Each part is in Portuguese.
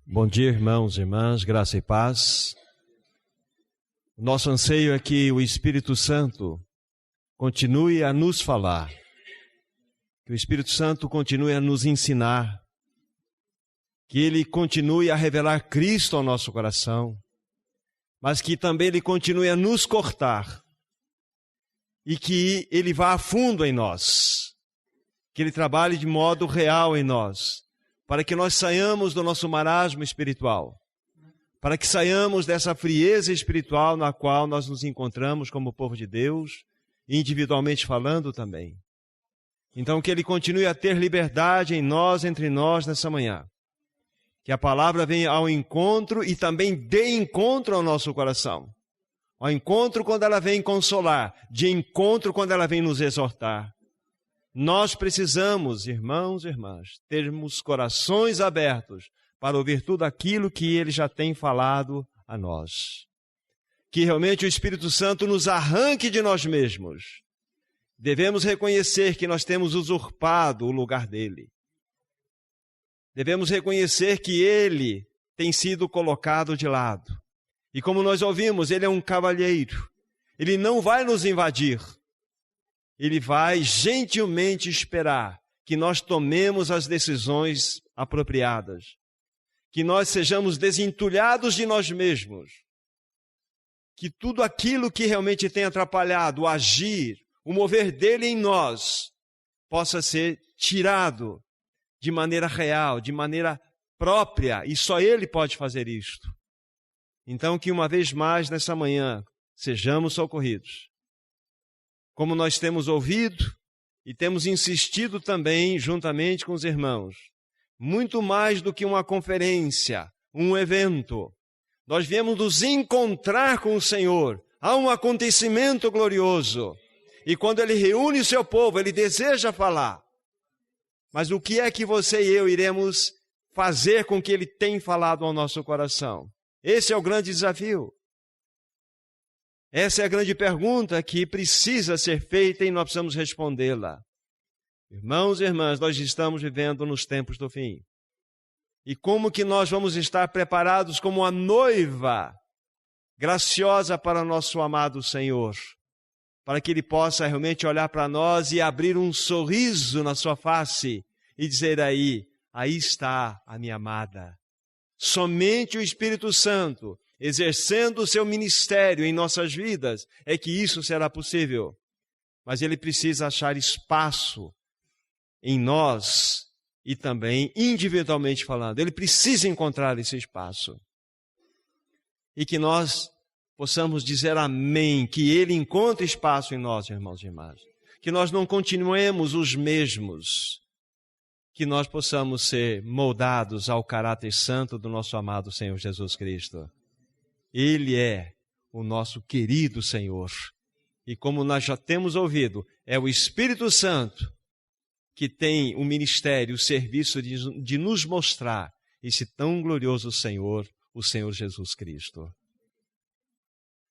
Bom dia, irmãos e irmãs, graça e paz. O nosso anseio é que o Espírito Santo continue a nos falar, que o Espírito Santo continue a nos ensinar, que Ele continue a revelar Cristo ao nosso coração, mas que também Ele continue a nos cortar e que Ele vá a fundo em nós, que Ele trabalhe de modo real em nós, para que nós saiamos do nosso marasmo espiritual, para que saiamos dessa frieza espiritual na qual nós nos encontramos como povo de Deus, individualmente falando também. Então, que Ele continue a ter liberdade em nós, entre nós, nessa manhã. Que a palavra venha ao encontro e também dê encontro ao nosso coração. Ao encontro quando ela vem consolar, de encontro quando ela vem nos exortar. Nós precisamos, irmãos e irmãs, termos corações abertos para ouvir tudo aquilo que Ele já tem falado a nós. Que realmente o Espírito Santo nos arranque de nós mesmos. Devemos reconhecer que nós temos usurpado o lugar dEle. Devemos reconhecer que Ele tem sido colocado de lado. E como nós ouvimos, Ele é um cavalheiro. Ele não vai nos invadir. Ele vai gentilmente esperar que nós tomemos as decisões apropriadas, que nós sejamos desentulhados de nós mesmos, que tudo aquilo que realmente tem atrapalhado o agir, o mover dele em nós, possa ser tirado de maneira real, de maneira própria, e só Ele pode fazer isto. Então, que uma vez mais nessa manhã sejamos socorridos. Como nós temos ouvido e temos insistido também, juntamente com os irmãos, muito mais do que uma conferência, um evento. Nós viemos nos encontrar com o Senhor. Há um acontecimento glorioso. E quando Ele reúne o seu povo, Ele deseja falar. Mas o que é que você e eu iremos fazer com que Ele tem falado ao nosso coração? Esse é o grande desafio. Essa é a grande pergunta que precisa ser feita e nós precisamos respondê-la. Irmãos e irmãs, nós estamos vivendo nos tempos do fim. E como que nós vamos estar preparados como a noiva graciosa para nosso amado Senhor, para que Ele possa realmente olhar para nós e abrir um sorriso na sua face e dizer aí está a minha amada. Somente o Espírito Santo, exercendo o seu ministério em nossas vidas, é que isso será possível. Mas Ele precisa achar espaço em nós e também individualmente falando. Ele precisa encontrar esse espaço. E que nós possamos dizer amém, que Ele encontre espaço em nós, irmãos e irmãs. Que nós não continuemos os mesmos. Que nós possamos ser moldados ao caráter santo do nosso amado Senhor Jesus Cristo. Ele é o nosso querido Senhor. E como nós já temos ouvido, é o Espírito Santo que tem o ministério, o serviço de nos mostrar esse tão glorioso Senhor, o Senhor Jesus Cristo.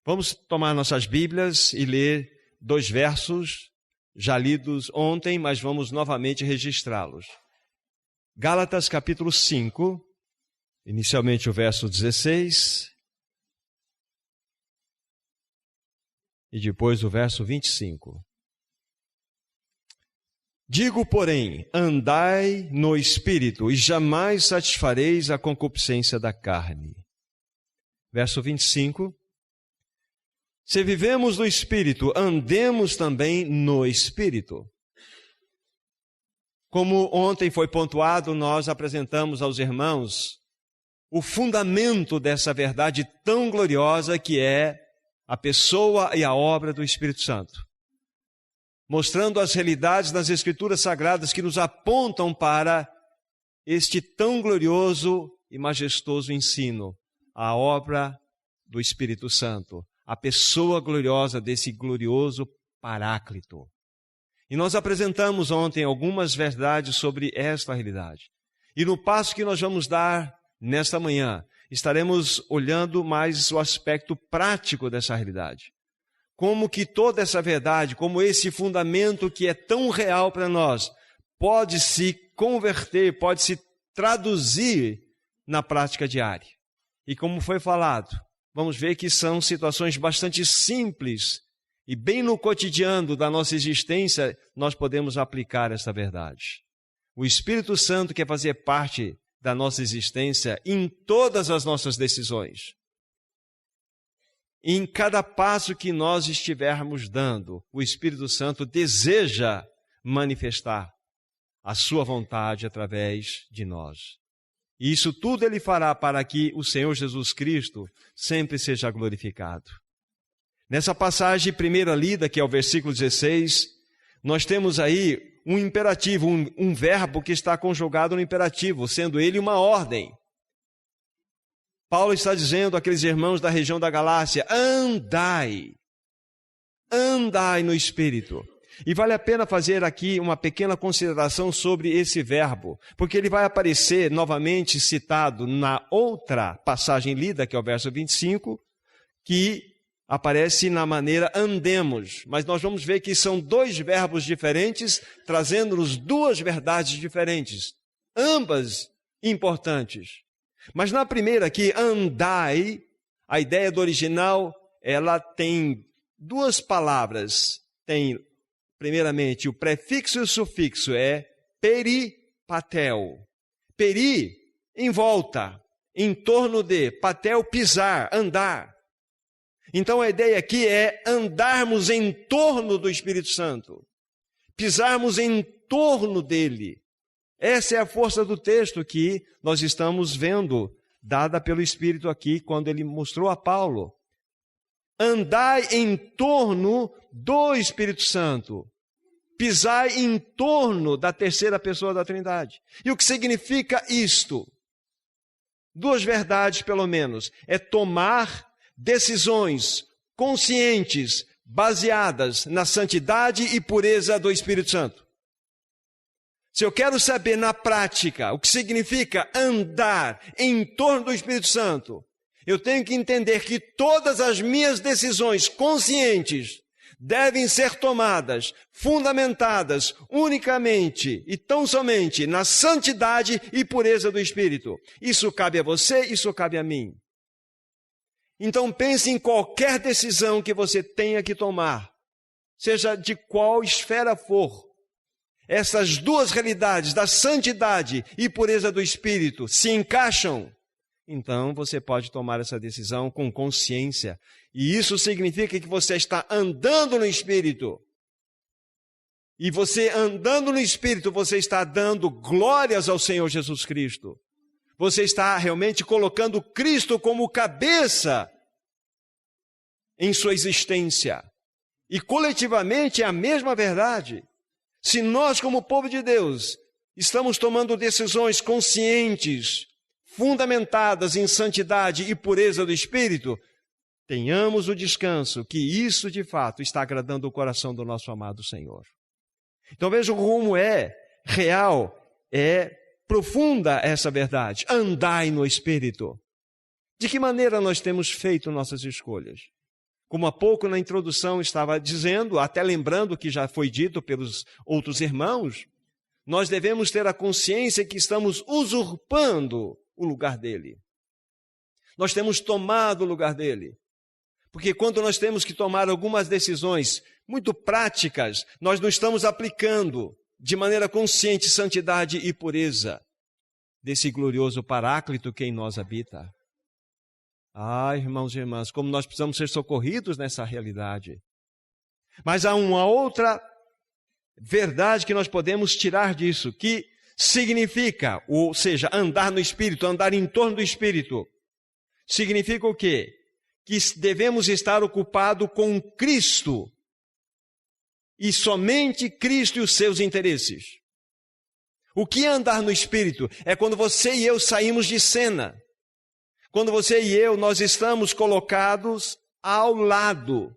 Vamos tomar nossas Bíblias e ler 2 versos, já lidos ontem, mas vamos novamente registrá-los. Gálatas capítulo 5, inicialmente o verso 16... e depois o verso 25. Digo, porém, andai no Espírito, e jamais satisfareis a concupiscência da carne. Verso 25. Se vivemos no Espírito, andemos também no Espírito. Como ontem foi pontuado, nós apresentamos aos irmãos o fundamento dessa verdade tão gloriosa que é a pessoa e a obra do Espírito Santo, mostrando as realidades das Escrituras Sagradas que nos apontam para este tão glorioso e majestoso ensino, a obra do Espírito Santo, a pessoa gloriosa desse glorioso Paráclito. E nós apresentamos ontem algumas verdades sobre esta realidade. E no passo que nós vamos dar nesta manhã, estaremos olhando mais o aspecto prático dessa realidade. Como que toda essa verdade, como esse fundamento que é tão real para nós, pode se converter, pode se traduzir na prática diária. E como foi falado, vamos ver que são situações bastante simples e bem no cotidiano da nossa existência nós podemos aplicar essa verdade. O Espírito Santo quer fazer parte da nossa existência em todas as nossas decisões. Em cada passo que nós estivermos dando, o Espírito Santo deseja manifestar a sua vontade através de nós. E isso tudo Ele fará para que o Senhor Jesus Cristo sempre seja glorificado. Nessa passagem primeira lida, que é o versículo 16, nós temos aí um imperativo, um verbo que está conjugado no imperativo, sendo ele uma ordem. Paulo está dizendo àqueles irmãos da região da Galácia, andai no Espírito. E vale a pena fazer aqui uma pequena consideração sobre esse verbo, porque ele vai aparecer novamente citado na outra passagem lida, que é o verso 25, que aparece na maneira andemos. Mas nós vamos ver que são dois verbos diferentes, trazendo-nos duas verdades diferentes, ambas importantes. Mas na primeira aqui, andai, a ideia do original, ela tem duas palavras. Tem, primeiramente, o prefixo e o sufixo, é peripatel. Peri, em volta, em torno de, patel, pisar, andar. Então a ideia aqui é andarmos em torno do Espírito Santo, pisarmos em torno dele. Essa é a força do texto que nós estamos vendo, dada pelo Espírito aqui, quando ele mostrou a Paulo. Andai em torno do Espírito Santo. Pisai em torno da terceira pessoa da Trindade. E o que significa isto? Duas verdades, pelo menos. É tomar decisões conscientes, baseadas na santidade e pureza do Espírito Santo. Se eu quero saber na prática o que significa andar em torno do Espírito Santo, eu tenho que entender que todas as minhas decisões conscientes devem ser tomadas, fundamentadas unicamente e tão somente na santidade e pureza do Espírito. Isso cabe a você, isso cabe a mim. Então pense em qualquer decisão que você tenha que tomar, seja de qual esfera for. Essas duas realidades da santidade e pureza do Espírito se encaixam, então você pode tomar essa decisão com consciência. E isso significa que você está andando no Espírito. E você andando no Espírito, você está dando glórias ao Senhor Jesus Cristo. Você está realmente colocando Cristo como cabeça em sua existência. E coletivamente é a mesma verdade. Se nós, como povo de Deus, estamos tomando decisões conscientes, fundamentadas em santidade e pureza do Espírito, tenhamos o descanso que isso, de fato, está agradando o coração do nosso amado Senhor. Então veja como é real, é profunda essa verdade. Andai no Espírito. De que maneira nós temos feito nossas escolhas? Como há pouco na introdução estava dizendo, até lembrando que já foi dito pelos outros irmãos, nós devemos ter a consciência que estamos usurpando o lugar dele. Nós temos tomado o lugar dele. Porque quando nós temos que tomar algumas decisões muito práticas, nós não estamos aplicando de maneira consciente santidade e pureza desse glorioso Paráclito que em nós habita. Ah, irmãos e irmãs, como nós precisamos ser socorridos nessa realidade. Mas há uma outra verdade que nós podemos tirar disso, que significa, ou seja, andar no Espírito, andar em torno do Espírito. Significa o quê? Que devemos estar ocupados com Cristo e somente Cristo e os seus interesses. O que é andar no Espírito? É quando você e eu saímos de cena. Quando você e eu, nós estamos colocados ao lado.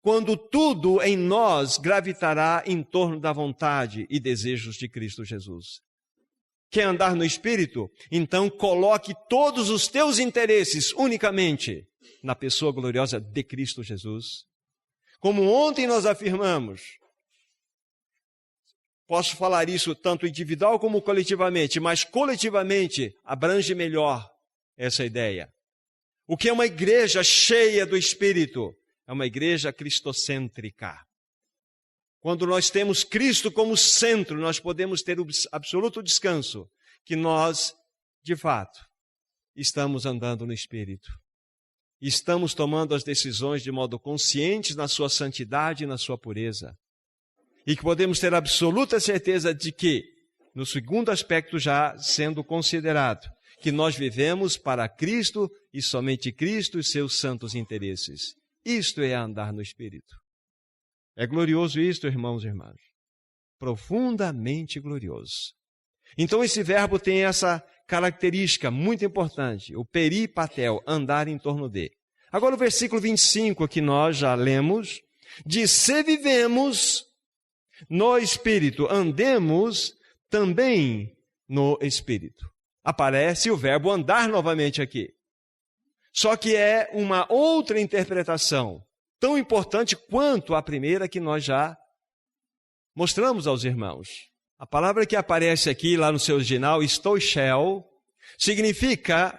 Quando tudo em nós gravitará em torno da vontade e desejos de Cristo Jesus. Quer andar no Espírito? Então coloque todos os teus interesses unicamente na pessoa gloriosa de Cristo Jesus. Como ontem nós afirmamos, Posso falar isso tanto individual como coletivamente, mas coletivamente abrange melhor essa ideia. O que é uma igreja cheia do Espírito? É uma igreja cristocêntrica. Quando nós temos Cristo como centro, nós podemos ter o absoluto descanso que nós, de fato, estamos andando no Espírito. Estamos tomando as decisões de modo consciente na sua santidade e na sua pureza. E que podemos ter absoluta certeza de que, no segundo aspecto já sendo considerado, que nós vivemos para Cristo e somente Cristo e seus santos interesses. Isto é andar no Espírito. É glorioso isto, irmãos e irmãs. Profundamente glorioso. Então esse verbo tem essa característica muito importante, o peripatel, andar em torno de. Agora o versículo 25 que nós já lemos, diz, se vivemos no Espírito, andemos também no Espírito. Aparece o verbo andar novamente aqui. Só que é uma outra interpretação, tão importante quanto a primeira que nós já mostramos aos irmãos. A palavra que aparece aqui, lá no seu original, stoichel, significa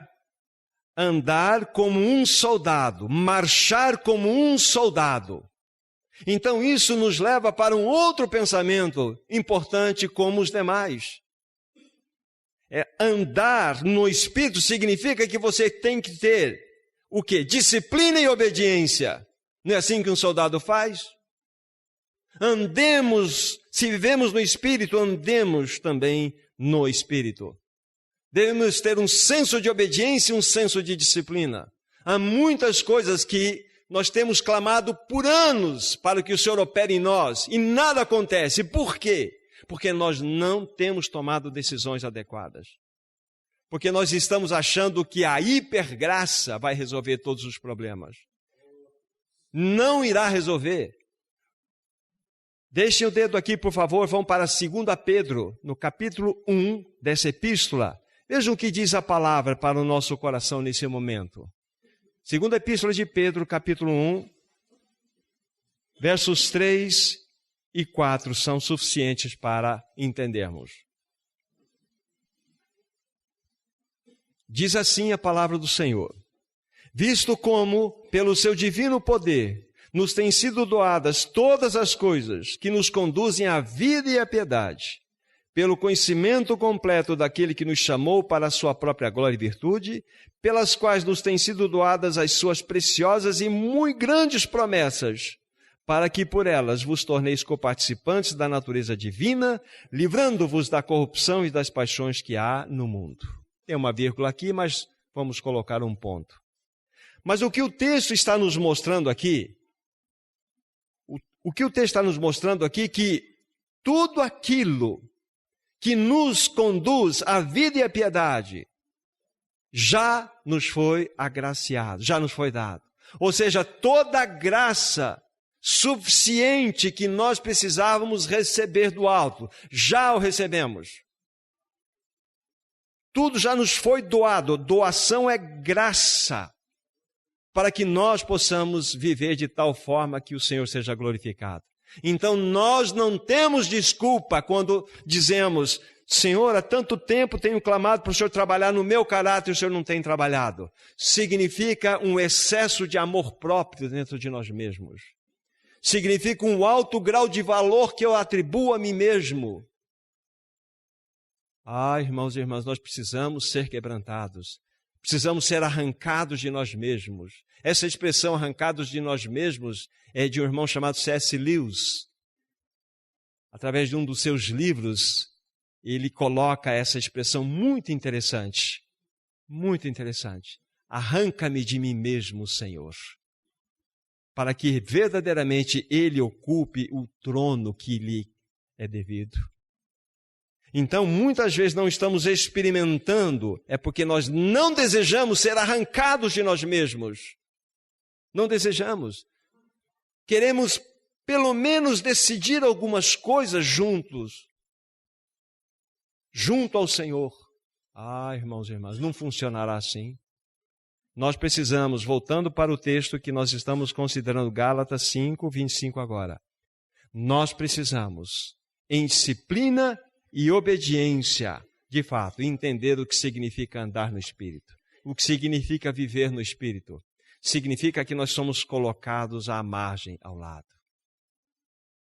andar como um soldado, marchar como um soldado. Então isso nos leva para um outro pensamento importante como os demais. Andar no Espírito significa que você tem que ter o quê? Disciplina e obediência. Não é assim que um soldado faz? Andemos, se vivemos no Espírito, andemos também no Espírito. Devemos ter um senso de obediência e um senso de disciplina. Há muitas coisas que nós temos clamado por anos para que o Senhor opere em nós e nada acontece. Por quê? Porque nós não temos tomado decisões adequadas. Porque nós estamos achando que a hipergraça vai resolver todos os problemas. Não irá resolver. Deixem o dedo aqui, por favor, vão para 2 Pedro, no capítulo 1 dessa epístola. Vejam o que diz a palavra para o nosso coração nesse momento. 2ª epístola de Pedro, capítulo 1, versos 3 e 4 são suficientes para entendermos. Diz assim a palavra do Senhor: visto como, pelo seu divino poder, nos têm sido doadas todas as coisas que nos conduzem à vida e à piedade, pelo conhecimento completo daquele que nos chamou para a sua própria glória e virtude, pelas quais nos têm sido doadas as suas preciosas e muito grandes promessas, para que por elas vos torneis coparticipantes da natureza divina, livrando-vos da corrupção e das paixões que há no mundo. Tem uma vírgula aqui, mas vamos colocar um ponto. Mas o que o texto está nos mostrando aqui, que tudo aquilo que nos conduz à vida e à piedade já nos foi agraciado, já nos foi dado. Ou seja, toda a graça suficiente que nós precisávamos receber do alto, já o recebemos. Tudo já nos foi doado. Doação é graça, para que nós possamos viver de tal forma que o Senhor seja glorificado. Então nós não temos desculpa quando dizemos: Senhor, há tanto tempo tenho clamado para o Senhor trabalhar no meu caráter e o Senhor não tem trabalhado. Significa um excesso de amor próprio dentro de nós mesmos. Significa um alto grau de valor que eu atribuo a mim mesmo. Irmãos e irmãs, nós precisamos ser quebrantados. Precisamos ser arrancados de nós mesmos. Essa expressão, arrancados de nós mesmos, é de um irmão chamado C.S. Lewis. Através de um dos seus livros, ele coloca essa expressão muito interessante. Muito interessante. Arranca-me de mim mesmo, Senhor, para que verdadeiramente Ele ocupe o trono que lhe é devido. Então, muitas vezes não estamos experimentando, é porque nós não desejamos ser arrancados de nós mesmos. Não desejamos. Queremos, pelo menos, decidir algumas coisas juntos, junto ao Senhor. Irmãos e irmãs, não funcionará assim. Nós precisamos, voltando para o texto que nós estamos considerando, Gálatas 5, 25 agora. Nós precisamos em disciplina e obediência, de fato, entender o que significa andar no Espírito, o que significa viver no Espírito. Significa que nós somos colocados à margem, ao lado.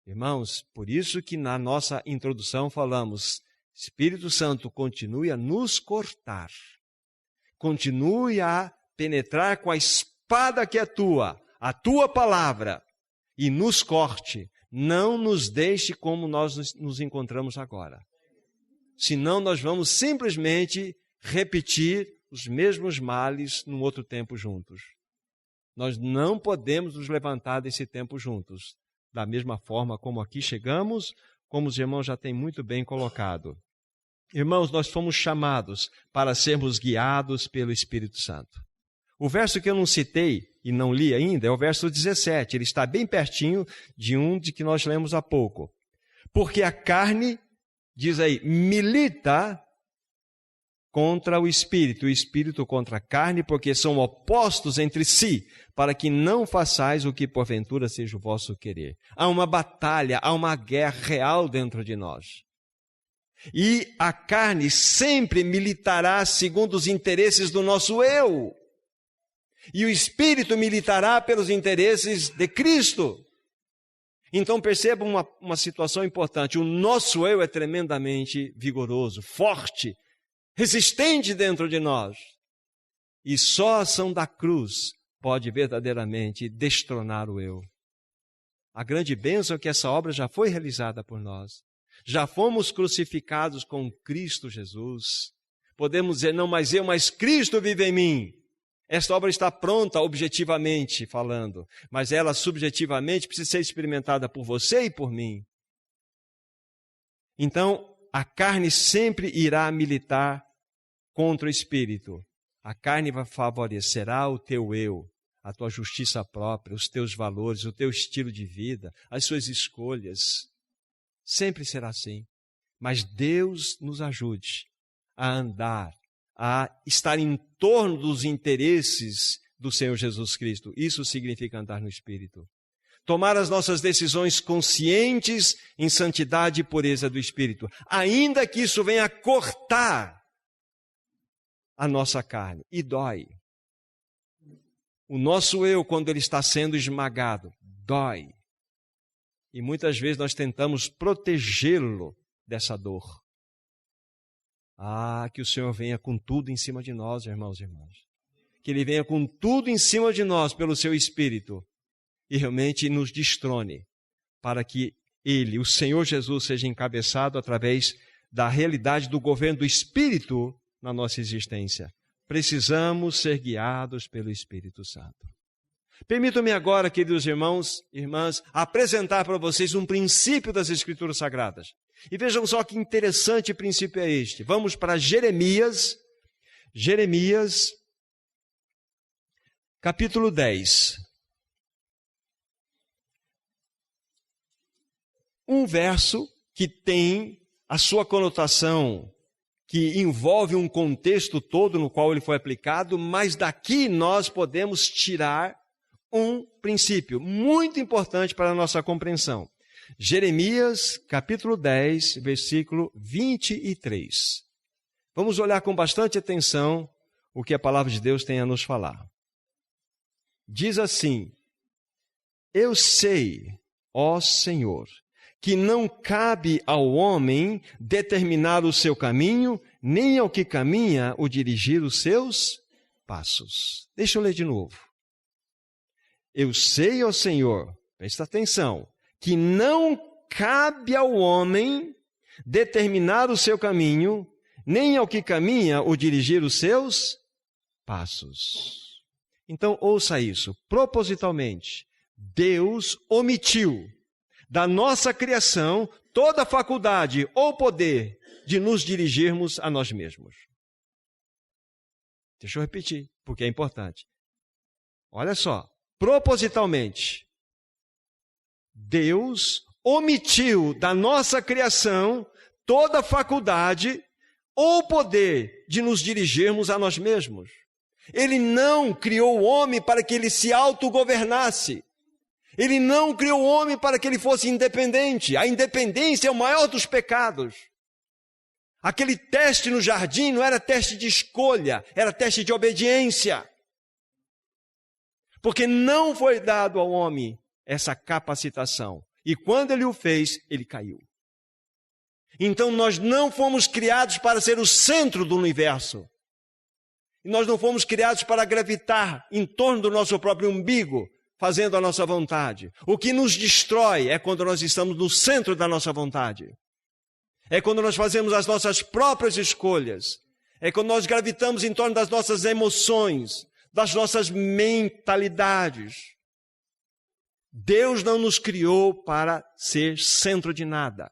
Irmãos, por isso que na nossa introdução falamos, Espírito Santo continue a nos cortar, continue a penetrar com a espada que é a tua palavra, e nos corte, não nos deixe como nós nos encontramos agora. Senão nós vamos simplesmente repetir os mesmos males num outro tempo juntos. Nós não podemos nos levantar desse tempo juntos, da mesma forma como aqui chegamos, como os irmãos já têm muito bem colocado. Irmãos, nós fomos chamados para sermos guiados pelo Espírito Santo. O verso que eu não citei e não li ainda é o verso 17. Ele está bem pertinho de um de que nós lemos há pouco. Porque a carne, diz aí, milita contra o Espírito contra a carne, porque são opostos entre si, para que não façais o que porventura seja o vosso querer. Há uma batalha, há uma guerra real dentro de nós. E a carne sempre militará segundo os interesses do nosso eu. E o Espírito militará pelos interesses de Cristo. Então perceba uma situação importante. O nosso eu é tremendamente vigoroso, forte, resistente dentro de nós. E só a ação da cruz pode verdadeiramente destronar o eu. A grande bênção é que essa obra já foi realizada por nós. Já fomos crucificados com Cristo Jesus. Podemos dizer, não mais eu, mas Cristo vive em mim. Esta obra está pronta objetivamente falando, mas ela subjetivamente precisa ser experimentada por você e por mim. Então, a carne sempre irá militar contra o Espírito. A carne favorecerá o teu eu, a tua justiça própria, os teus valores, o teu estilo de vida, as suas escolhas. Sempre será assim. Mas Deus nos ajude a andar, a estar em torno dos interesses do Senhor Jesus Cristo. Isso significa andar no Espírito. Tomar as nossas decisões conscientes em santidade e pureza do Espírito, ainda que isso venha cortar a nossa carne. E dói. O nosso eu, quando ele está sendo esmagado, dói. E muitas vezes nós tentamos protegê-lo dessa dor. Ah, que o Senhor venha com tudo em cima de nós, irmãos e irmãs. Que Ele venha com tudo em cima de nós pelo Seu Espírito e realmente nos destrone para que Ele, o Senhor Jesus, seja encabeçado através da realidade do governo do Espírito na nossa existência. Precisamos ser guiados pelo Espírito Santo. Permitam-me agora, queridos irmãos e irmãs, apresentar para vocês um princípio das Escrituras Sagradas. E vejam só que interessante princípio é este. Vamos para Jeremias, capítulo 10. Um verso que tem a sua conotação, que envolve um contexto todo no qual ele foi aplicado, mas daqui nós podemos tirar um princípio muito importante para a nossa compreensão. Jeremias, capítulo 10, versículo 23. Vamos olhar com bastante atenção o que a palavra de Deus tem a nos falar. Diz assim: Eu sei, ó Senhor, que não cabe ao homem determinar o seu caminho, nem ao que caminha o dirigir os seus passos. Deixa eu ler de novo. Eu sei, ó Senhor, presta atenção, que não cabe ao homem determinar o seu caminho, nem ao que caminha o dirigir os seus passos. Então, ouça isso, propositalmente, Deus omitiu da nossa criação toda a faculdade ou poder de nos dirigirmos a nós mesmos. Deixa eu repetir, porque é importante. Olha só, propositalmente, Deus omitiu da nossa criação toda a faculdade ou poder de nos dirigirmos a nós mesmos. Ele não criou o homem para que ele se autogovernasse. Ele não criou o homem para que ele fosse independente. A independência é o maior dos pecados. Aquele teste no jardim não era teste de escolha, era teste de obediência. Porque não foi dado ao homem essa capacitação. E quando ele o fez, ele caiu. Então nós não fomos criados para ser o centro do universo. E nós não fomos criados para gravitar em torno do nosso próprio umbigo, fazendo a nossa vontade. O que nos destrói é quando nós estamos no centro da nossa vontade. É quando nós fazemos as nossas próprias escolhas. É quando nós gravitamos em torno das nossas emoções, das nossas mentalidades. Deus não nos criou para ser centro de nada.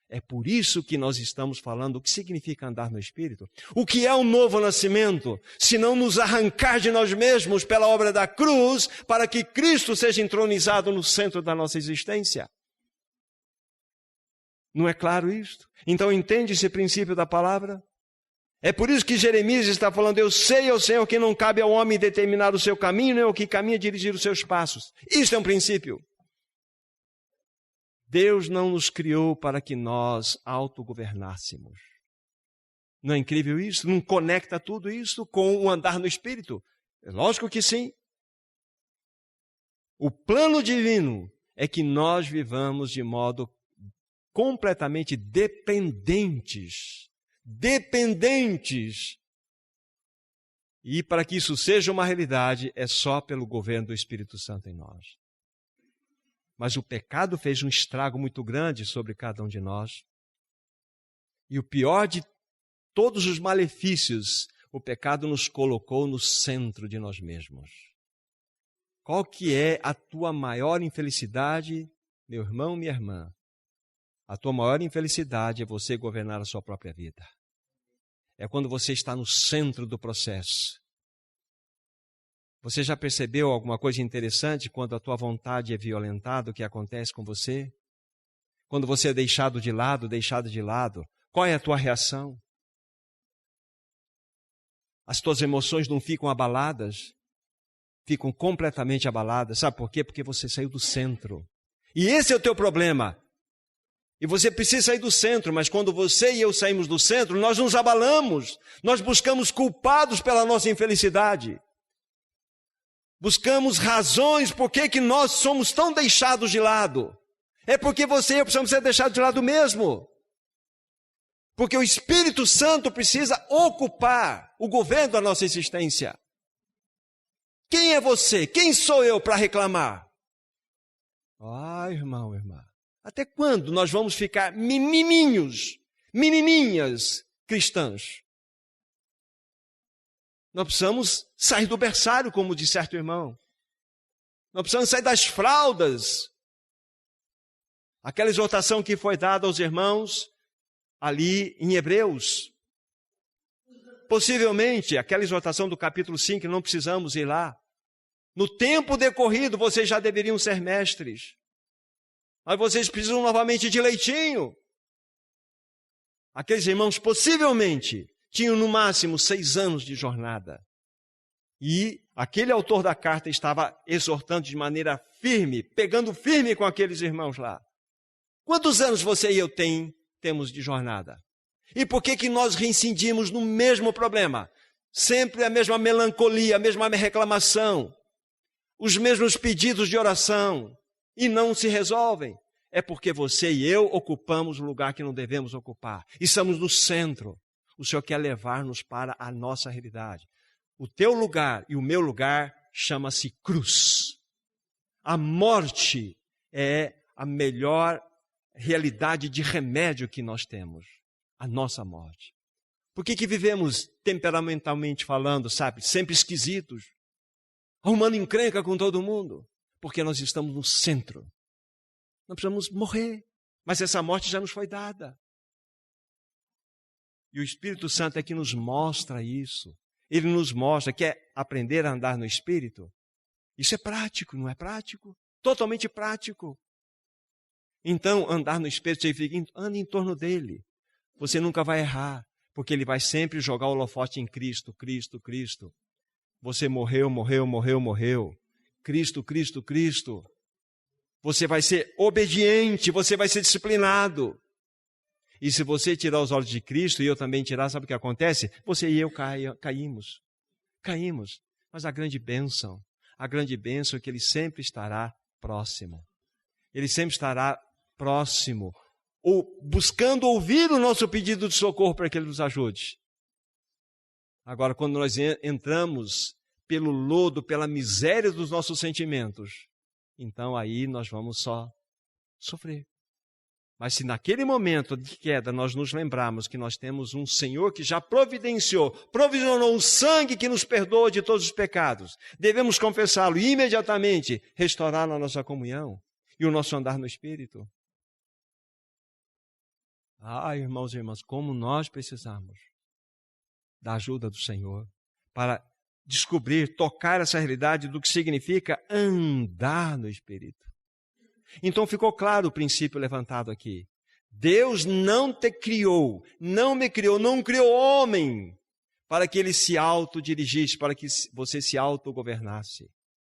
É por isso que nós estamos falando o que significa andar no Espírito. O que é o novo nascimento? Se não nos arrancar de nós mesmos pela obra da cruz, para que Cristo seja entronizado no centro da nossa existência. Não é claro isto? Então entende esse princípio da palavra? É por isso que Jeremias está falando, eu sei, ó Senhor, que não cabe ao homem determinar o seu caminho, nem ao que caminha dirigir os seus passos. Isto é um princípio. Deus não nos criou para que nós autogovernássemos. Não é incrível isso? Não conecta tudo isso com o andar no Espírito? É lógico que sim. O plano divino é que nós vivamos de modo completamente dependentes. Dependentes. E para que isso seja uma realidade, é só pelo governo do Espírito Santo em nós. Mas o pecado fez um estrago muito grande sobre cada um de nós. E o pior de todos os malefícios, o pecado nos colocou no centro de nós mesmos. Qual que é a tua maior infelicidade, meu irmão, minha irmã? A tua maior infelicidade é você governar a sua própria vida. É quando você está no centro do processo. Você já percebeu alguma coisa interessante quando a tua vontade é violentada, o que acontece com você? Quando você é deixado de lado, qual é a tua reação? As tuas emoções não ficam abaladas? Ficam completamente abaladas. Sabe por quê? Porque você saiu do centro. E esse é o teu problema. E você precisa sair do centro, mas quando você e eu saímos do centro, nós nos abalamos. Nós buscamos culpados pela nossa infelicidade. Buscamos razões por que nós somos tão deixados de lado. É porque você e eu precisamos ser deixados de lado mesmo. Porque o Espírito Santo precisa ocupar o governo da nossa existência. Quem é você? Quem sou eu para reclamar? Irmão, irmã. Até quando nós vamos ficar menininhas cristãs? Nós precisamos sair do berçário, como disse certo irmão. Nós precisamos sair das fraldas. Aquela exortação que foi dada aos irmãos ali em Hebreus. Possivelmente, aquela exortação do capítulo 5, não precisamos ir lá. No tempo decorrido, vocês já deveriam ser mestres. Mas vocês precisam novamente de leitinho. Aqueles irmãos possivelmente tinham no máximo 6 anos de jornada. E aquele autor da carta estava exortando de maneira firme, pegando firme com aqueles irmãos lá. Quantos anos você e eu temos de jornada? E por que nós reincidimos no mesmo problema? Sempre a mesma melancolia, a mesma reclamação, os mesmos pedidos de oração, e não se resolvem. É porque você e eu ocupamos o lugar que não devemos ocupar. E estamos no centro. O Senhor quer levar-nos para a nossa realidade. O teu lugar e o meu lugar chama-se cruz. A morte é a melhor realidade de remédio que nós temos. A nossa morte. Por que vivemos temperamentalmente falando, sabe, sempre esquisitos? Arrumando encrenca com todo mundo? Porque nós estamos no centro. Nós precisamos morrer. Mas essa morte já nos foi dada. E o Espírito Santo é que nos mostra isso. Ele nos mostra, quer aprender a andar no Espírito? Isso é prático, não é prático? Totalmente prático. Então, andar no Espírito significa, ande em torno dele. Você nunca vai errar, porque ele vai sempre jogar o holofote em Cristo, Cristo, Cristo. Você morreu. Cristo, Cristo, Cristo. Você vai ser obediente, você vai ser disciplinado. E se você tirar os olhos de Cristo e eu também tirar, sabe o que acontece? Você e eu caímos. Caímos. Mas a grande bênção é que Ele sempre estará próximo. Ele sempre estará próximo, ou buscando ouvir o nosso pedido de socorro para que Ele nos ajude. Agora, quando nós entramos pelo lodo, pela miséria dos nossos sentimentos, então aí nós vamos só sofrer. Mas se naquele momento de queda nós nos lembrarmos que nós temos um Senhor que já provisionou um sangue que nos perdoa de todos os pecados, devemos confessá-lo e imediatamente restaurar a nossa comunhão e o nosso andar no Espírito. Irmãos e irmãs, como nós precisamos da ajuda do Senhor para descobrir, tocar essa realidade do que significa andar no Espírito. Então ficou claro o princípio levantado aqui. Deus não te criou, não me criou, não criou homem para que ele se autodirigisse, para que você se autogovernasse.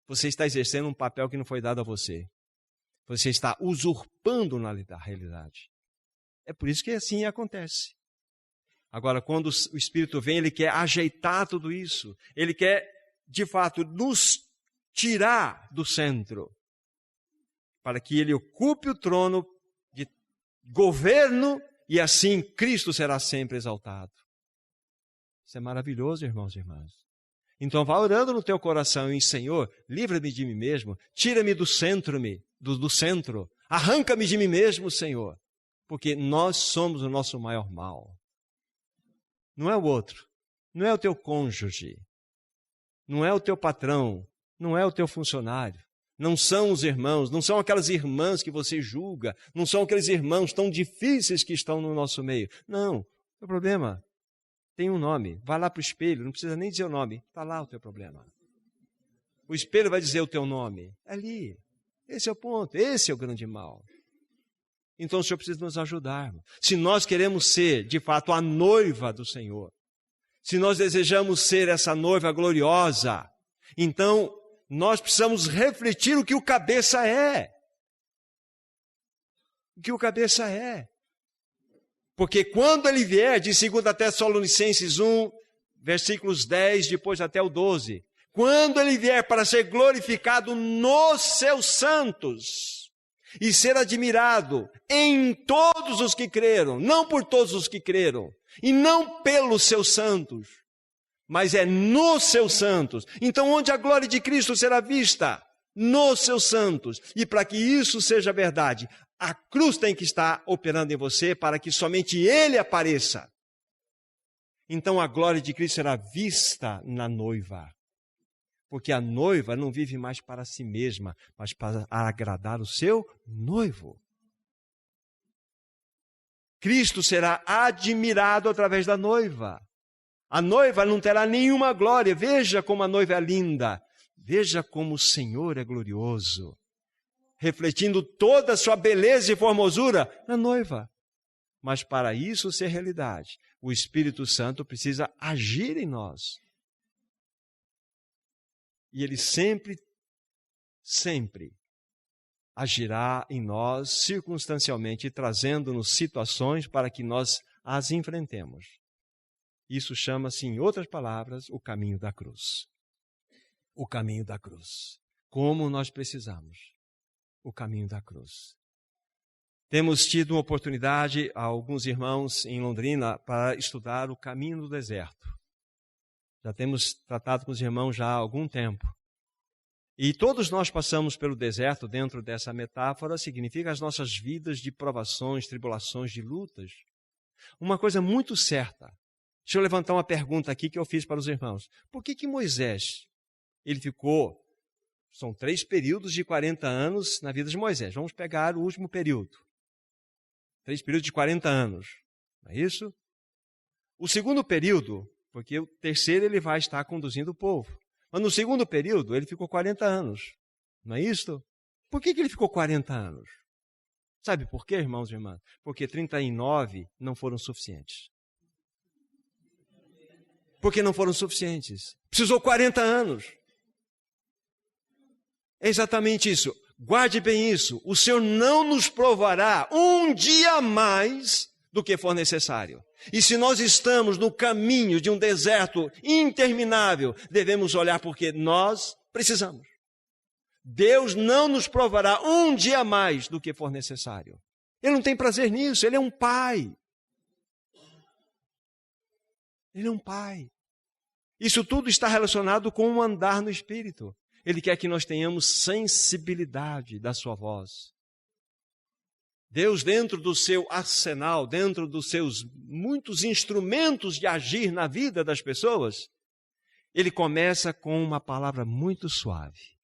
Você está exercendo um papel que não foi dado a você. Você está usurpando na realidade. É por isso que assim acontece. Agora, quando o Espírito vem, ele quer ajeitar tudo isso. Ele quer, de fato, nos tirar do centro, para que ele ocupe o trono de governo e assim Cristo será sempre exaltado. Isso é maravilhoso, irmãos e irmãs. Então vá orando no teu coração e, Senhor, livra-me de mim mesmo, tira-me do centro, arranca-me de mim mesmo, Senhor, porque nós somos o nosso maior mal. Não é o outro, não é o teu cônjuge, não é o teu patrão, não é o teu funcionário. Não são os irmãos, não são aquelas irmãs que você julga, não são aqueles irmãos tão difíceis que estão no nosso meio. Não, o teu problema tem um nome. Vai lá para o espelho, não precisa nem dizer o nome, está lá o teu problema. O espelho vai dizer o teu nome. É ali, esse é o ponto, esse é o grande mal. Então o Senhor precisa nos ajudar. Se nós queremos ser, de fato, a noiva do Senhor, se nós desejamos ser essa noiva gloriosa, então nós precisamos refletir o que o cabeça é. O que o cabeça é. Porque quando ele vier, de 2 Tessalonicenses 1, versículos 10, depois até o 12, quando ele vier para ser glorificado nos seus santos e ser admirado em todos os que creram, não por todos os que creram, e não pelos seus santos, mas é nos seus santos. Então, onde a glória de Cristo será vista? Nos seus santos. E para que isso seja verdade, a cruz tem que estar operando em você para que somente Ele apareça. Então, a glória de Cristo será vista na noiva. Porque a noiva não vive mais para si mesma, mas para agradar o seu noivo. Cristo será admirado através da noiva. A noiva não terá nenhuma glória. Veja como a noiva é linda. Veja como o Senhor é glorioso. Refletindo toda a sua beleza e formosura na noiva. Mas para isso ser realidade, o Espírito Santo precisa agir em nós. E Ele sempre agirá em nós circunstancialmente, trazendo-nos situações para que nós as enfrentemos. Isso chama-se, em outras palavras, o caminho da cruz. O caminho da cruz. Como nós precisamos. O caminho da cruz. Temos tido uma oportunidade, alguns irmãos em Londrina, para estudar o caminho do deserto. Já temos tratado com os irmãos já há algum tempo. E todos nós passamos pelo deserto dentro dessa metáfora, significa as nossas vidas de provações, tribulações, de lutas. Uma coisa muito certa. Deixa eu levantar uma pergunta aqui que eu fiz para os irmãos. Por que Moisés, ele ficou, são 3 períodos de 40 anos na vida de Moisés. Vamos pegar o último período. 3 períodos de 40 anos. Não é isso? O segundo período, porque o terceiro ele vai estar conduzindo o povo. Mas no segundo período ele ficou 40 anos. Não é isso? Por que ele ficou 40 anos? Sabe por quê, irmãos e irmãs? Porque 39 não foram suficientes. Porque não foram suficientes. Precisou 40 anos. É exatamente isso. Guarde bem isso. O Senhor não nos provará um dia mais do que for necessário. E se nós estamos no caminho de um deserto interminável, devemos olhar porque nós precisamos. Deus não nos provará um dia mais do que for necessário. Ele não tem prazer nisso, Ele é um Pai. Ele é um Pai. Isso tudo está relacionado com o andar no Espírito. Ele quer que nós tenhamos sensibilidade da sua voz. Deus, dentro do seu arsenal, dentro dos seus muitos instrumentos de agir na vida das pessoas, Ele começa com uma palavra muito suave.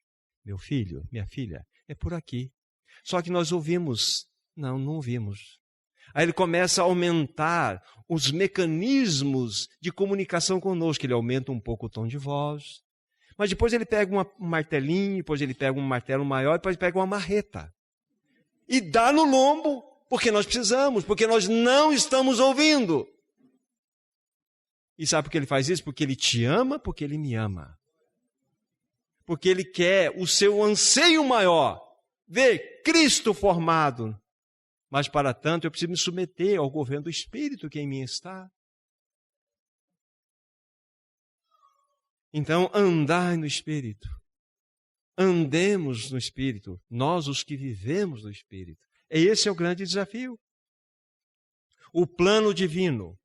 Meu filho, minha filha, é por aqui. Só que nós ouvimos. Não ouvimos. Aí Ele começa a aumentar os mecanismos de comunicação conosco. Ele aumenta um pouco o tom de voz. Mas depois Ele pega um martelinho, depois Ele pega um martelo maior, depois Ele pega uma marreta. E dá no lombo, porque nós precisamos, porque nós não estamos ouvindo. E sabe por que Ele faz isso? Porque Ele te ama, porque Ele me ama. Porque Ele quer o seu anseio maior, ver Cristo formado. Mas para tanto eu preciso me submeter ao governo do Espírito que em mim está. Então, andai no Espírito. Andemos no Espírito, nós os que vivemos no Espírito. Esse é o grande desafio. O plano divino,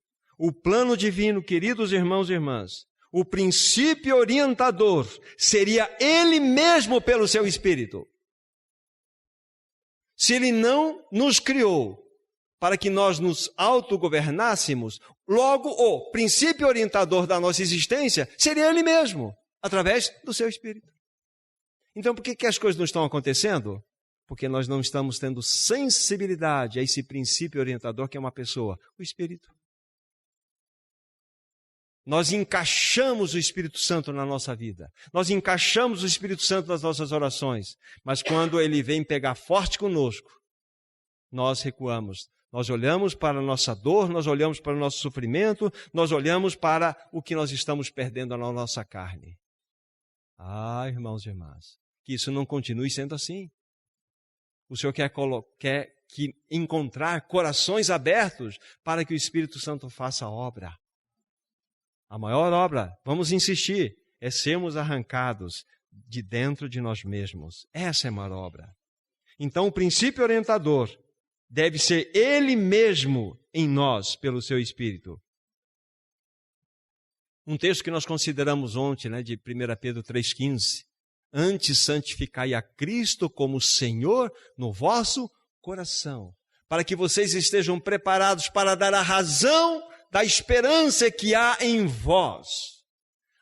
queridos irmãos e irmãs, o princípio orientador seria Ele mesmo pelo seu Espírito. Se Ele não nos criou para que nós nos autogovernássemos, logo o princípio orientador da nossa existência seria Ele mesmo, através do seu Espírito. Então, por que as coisas não estão acontecendo? Porque nós não estamos tendo sensibilidade a esse princípio orientador que é uma pessoa, o Espírito. Nós encaixamos o Espírito Santo na nossa vida. Nós encaixamos o Espírito Santo nas nossas orações. Mas quando Ele vem pegar forte conosco, nós recuamos. Nós olhamos para a nossa dor, nós olhamos para o nosso sofrimento, nós olhamos para o que nós estamos perdendo na nossa carne. Ah, irmãos e irmãs, que isso não continue sendo assim. O Senhor quer encontrar corações abertos para que o Espírito Santo faça a obra. A maior obra, vamos insistir, é sermos arrancados de dentro de nós mesmos. Essa é a maior obra. Então, o princípio orientador deve ser Ele mesmo em nós, pelo seu Espírito. Um texto que nós consideramos ontem, de 1 Pedro 3,15. Antes santificai a Cristo como Senhor no vosso coração, para que vocês estejam preparados para dar a razão da esperança que há em vós.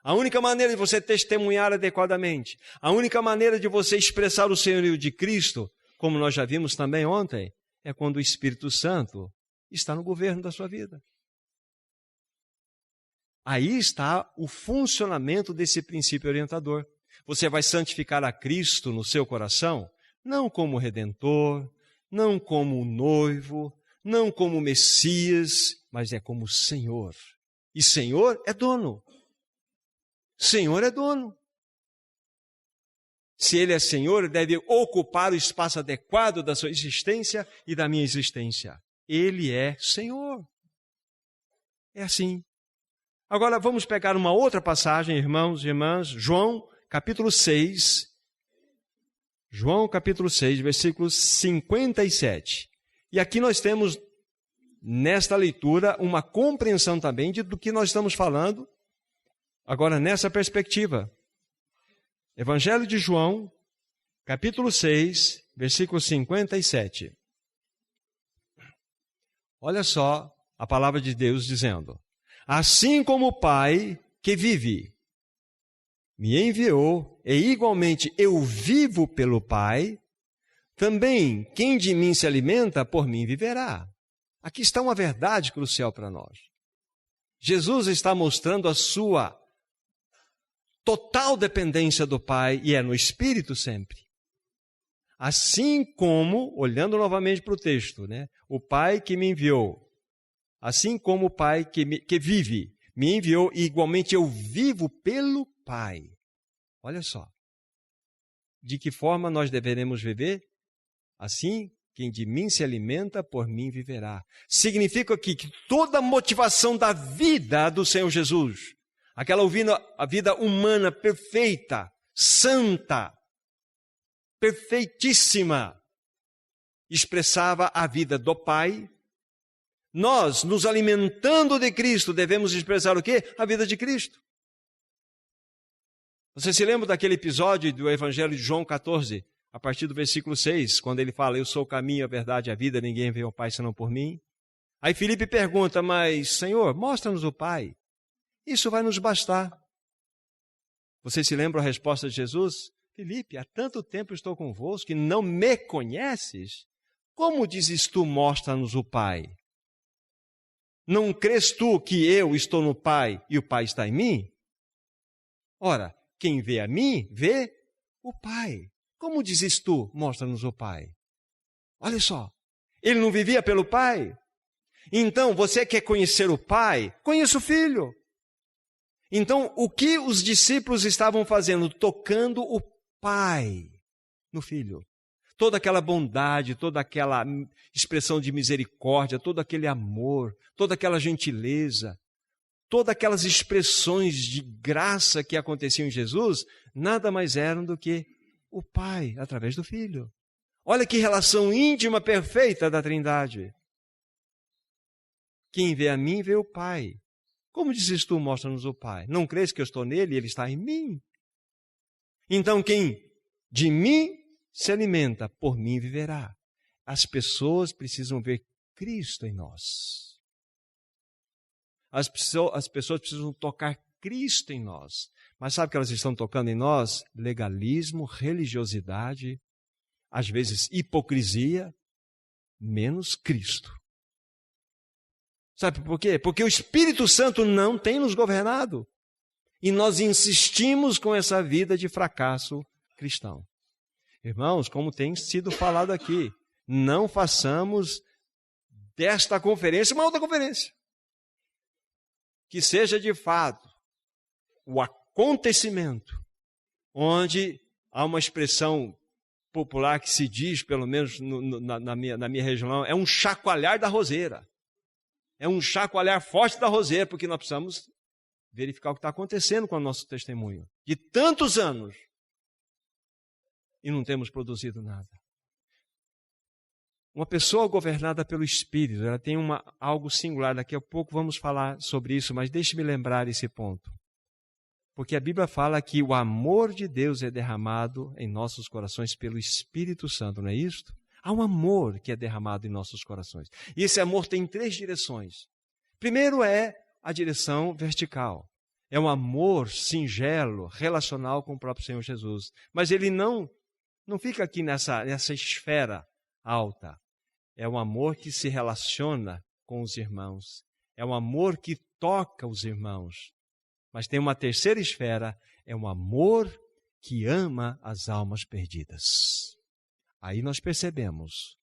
A única maneira de você testemunhar adequadamente, a única maneira de você expressar o senhorio de Cristo, como nós já vimos também ontem, é quando o Espírito Santo está no governo da sua vida. Aí está o funcionamento desse princípio orientador. Você vai santificar a Cristo no seu coração, não como Redentor, não como noivo, não como Messias, mas é como Senhor. E Senhor é dono. Senhor é dono. Se Ele é Senhor, Ele deve ocupar o espaço adequado da sua existência e da minha existência. Ele é Senhor. É assim. Agora vamos pegar uma outra passagem, irmãos e irmãs, João capítulo 6. João capítulo 6, versículo 57. E aqui nós temos, nesta leitura, uma compreensão também do que nós estamos falando, agora nessa perspectiva. Evangelho de João, capítulo 6, versículo 57. Olha só a palavra de Deus dizendo: assim como o Pai que vive me enviou, e igualmente eu vivo pelo Pai, também quem de mim se alimenta, por mim viverá. Aqui está uma verdade crucial para nós. Jesus está mostrando a sua total dependência do Pai, e é no Espírito sempre. Assim como, olhando novamente para o texto, o Pai que me enviou, assim como o Pai que vive, me enviou, e igualmente eu vivo pelo Pai. Olha só. de que forma nós deveremos viver? Assim, quem de mim se alimenta, por mim viverá. Significa aqui que toda a motivação da vida do Senhor Jesus, aquela a vida humana perfeita, santa, perfeitíssima, expressava a vida do Pai. Nós, nos alimentando de Cristo, devemos expressar o quê? A vida de Cristo. Você se lembra daquele episódio do Evangelho de João 14, a partir do versículo 6, quando ele fala, eu sou o caminho, a verdade e a vida, ninguém vê ao Pai senão por mim? Aí Filipe pergunta, mas Senhor, mostra-nos o Pai. Isso vai nos bastar. Você se lembra a resposta de Jesus? Filipe, há tanto tempo estou convosco e não me conheces? Como dizes tu, mostra-nos o Pai? Não crês tu que eu estou no Pai e o Pai está em mim? Ora, quem vê a mim, vê o Pai. Como dizes tu, mostra-nos o Pai? Olha só, ele não vivia pelo Pai? Então, você quer conhecer o Pai? Conheça o Filho. Então, o que os discípulos estavam fazendo? Tocando o Pai no Filho. Toda aquela bondade, toda aquela expressão de misericórdia, todo aquele amor, toda aquela gentileza, todas aquelas expressões de graça que aconteciam em Jesus, nada mais eram do que o Pai, através do Filho. Olha que relação íntima, perfeita da Trindade. Quem vê a mim, vê o Pai. Como dizes tu, mostra-nos o Pai? Não crês que eu estou nele e ele está em mim? Então quem de mim se alimenta, por mim viverá. As pessoas precisam ver Cristo em nós. As pessoas precisam tocar Cristo em nós. Mas sabe o que elas estão tocando em nós? Legalismo, religiosidade, às vezes hipocrisia, menos Cristo. Sabe por quê? Porque o Espírito Santo não tem nos governado. E nós insistimos com essa vida de fracasso cristão. Irmãos, como tem sido falado aqui, não façamos desta conferência uma outra conferência. Que seja de fato o acontecimento onde há uma expressão popular que se diz, pelo menos na minha região, é um chacoalhar da roseira. É um chacoalhar forte da roseira, porque nós precisamos verificar o que está acontecendo com o nosso testemunho. De tantos anos, e não temos produzido nada. Uma pessoa governada pelo Espírito, ela tem algo singular. Daqui a pouco vamos falar sobre isso, mas deixe-me lembrar esse ponto. Porque a Bíblia fala que o amor de Deus é derramado em nossos corações pelo Espírito Santo, não é isto? Há um amor que é derramado em nossos corações. E esse amor tem 3 direções. Primeiro é a direção vertical. É um amor singelo, relacional com o próprio Senhor Jesus. Mas ele não fica aqui nessa esfera alta. É um amor que se relaciona com os irmãos. É um amor que toca os irmãos. Mas tem uma terceira esfera, é um amor que ama as almas perdidas. Aí nós percebemos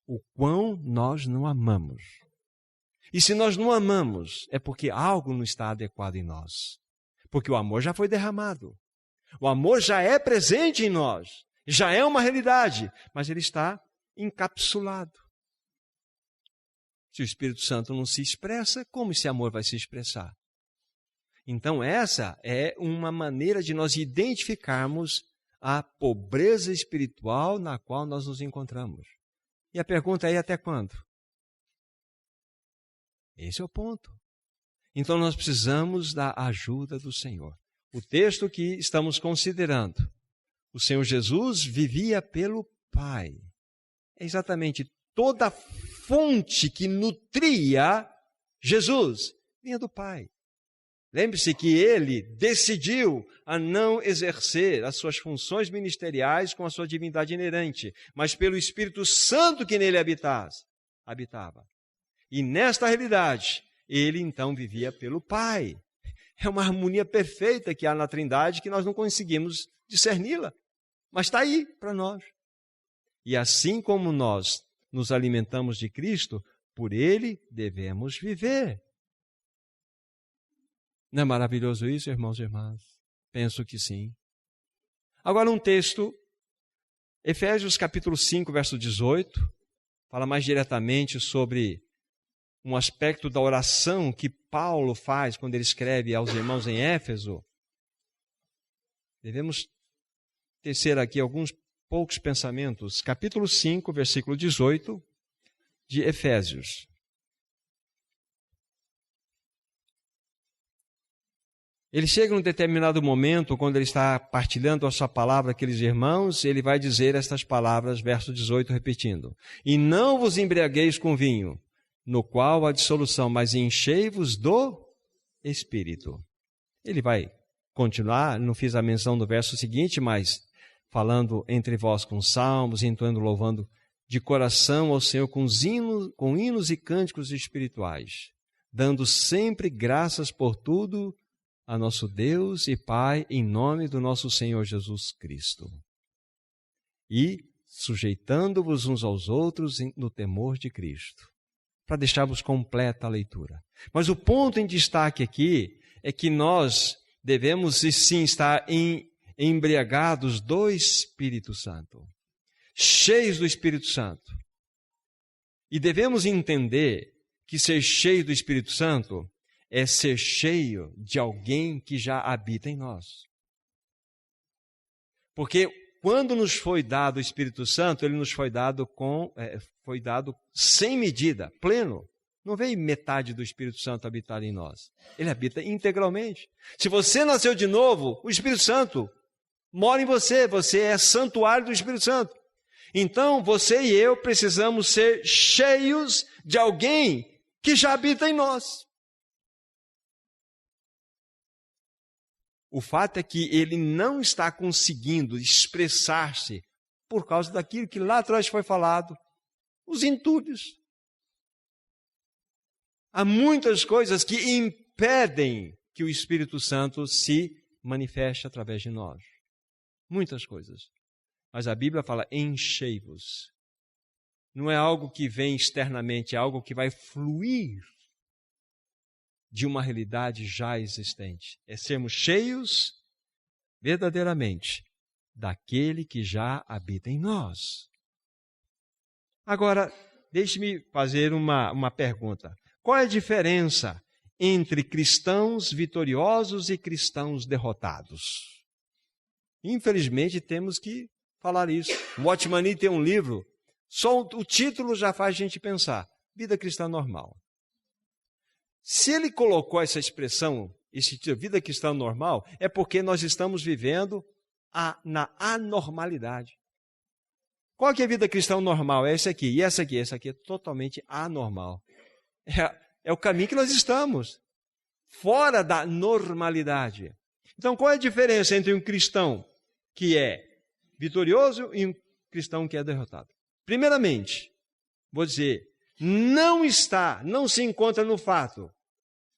o quão nós não amamos. E se nós não amamos, é porque algo não está adequado em nós. Porque o amor já foi derramado. O amor já é presente em nós. Já é uma realidade, mas ele está encapsulado. Se o Espírito Santo não se expressa, como esse amor vai se expressar? Então essa é uma maneira de nós identificarmos a pobreza espiritual na qual nós nos encontramos. E a pergunta é até quando? Esse é o ponto. Então nós precisamos da ajuda do Senhor. O texto que estamos considerando, o Senhor Jesus vivia pelo Pai. É exatamente toda a fonte que nutria Jesus vinha do Pai. Lembre-se que ele decidiu a não exercer as suas funções ministeriais com a sua divindade inerente, mas pelo Espírito Santo que nele habitava. E nesta realidade, ele então vivia pelo Pai. É uma harmonia perfeita que há na Trindade que nós não conseguimos discerni-la, mas está aí para nós. E assim como nós nos alimentamos de Cristo, por ele devemos viver. Não é maravilhoso isso, irmãos e irmãs? Penso que sim. Agora um texto Efésios capítulo 5, verso 18, fala mais diretamente sobre um aspecto da oração que Paulo faz quando ele escreve aos irmãos em Éfeso. Devemos tecer aqui alguns poucos pensamentos. Capítulo 5, versículo 18 de Efésios. Ele chega num determinado momento, quando ele está partilhando a sua palavra àqueles irmãos, ele vai dizer estas palavras, verso 18, repetindo: E não vos embriagueis com vinho, no qual há dissolução, mas enchei-vos do Espírito. Ele vai continuar, não fiz a menção no verso seguinte, mas falando entre vós com salmos, entoando, louvando de coração ao Senhor com hinos e cânticos espirituais, dando sempre graças por tudo a nosso Deus e Pai, em nome do nosso Senhor Jesus Cristo. E sujeitando-vos uns aos outros no temor de Cristo. Para deixar-vos completa a leitura. Mas o ponto em destaque aqui é que nós devemos sim estar embriagados do Espírito Santo. Cheios do Espírito Santo. E devemos entender que ser cheio do Espírito Santo é ser cheio de alguém que já habita em nós. Porque quando nos foi dado o Espírito Santo, ele nos foi dado sem medida, pleno. Não veio metade do Espírito Santo habitar em nós. Ele habita integralmente. Se você nasceu de novo, o Espírito Santo mora em você. Você é santuário do Espírito Santo. Então, você e eu precisamos ser cheios de alguém que já habita em nós. O fato é que ele não está conseguindo expressar-se por causa daquilo que lá atrás foi falado, os entulhos. Há muitas coisas que impedem que o Espírito Santo se manifeste através de nós. Muitas coisas. Mas a Bíblia fala, enchei-vos. Não é algo que vem externamente, é algo que vai fluir de uma realidade já existente. É sermos cheios, verdadeiramente, daquele que já habita em nós. Agora, deixe-me fazer uma pergunta. Qual é a diferença entre cristãos vitoriosos e cristãos derrotados? Infelizmente, temos que falar isso. O Watchman Nee tem um livro, só o título já faz a gente pensar. Vida cristã normal. Se ele colocou essa expressão, esse título, vida cristã normal, é porque nós estamos vivendo na anormalidade. Qual que é a vida cristã normal? É essa aqui. E essa aqui é totalmente anormal. É o caminho que nós estamos. Fora da normalidade. Então, qual é a diferença entre um cristão que é vitorioso e um cristão que é derrotado? Primeiramente, vou dizer, não se encontra no fato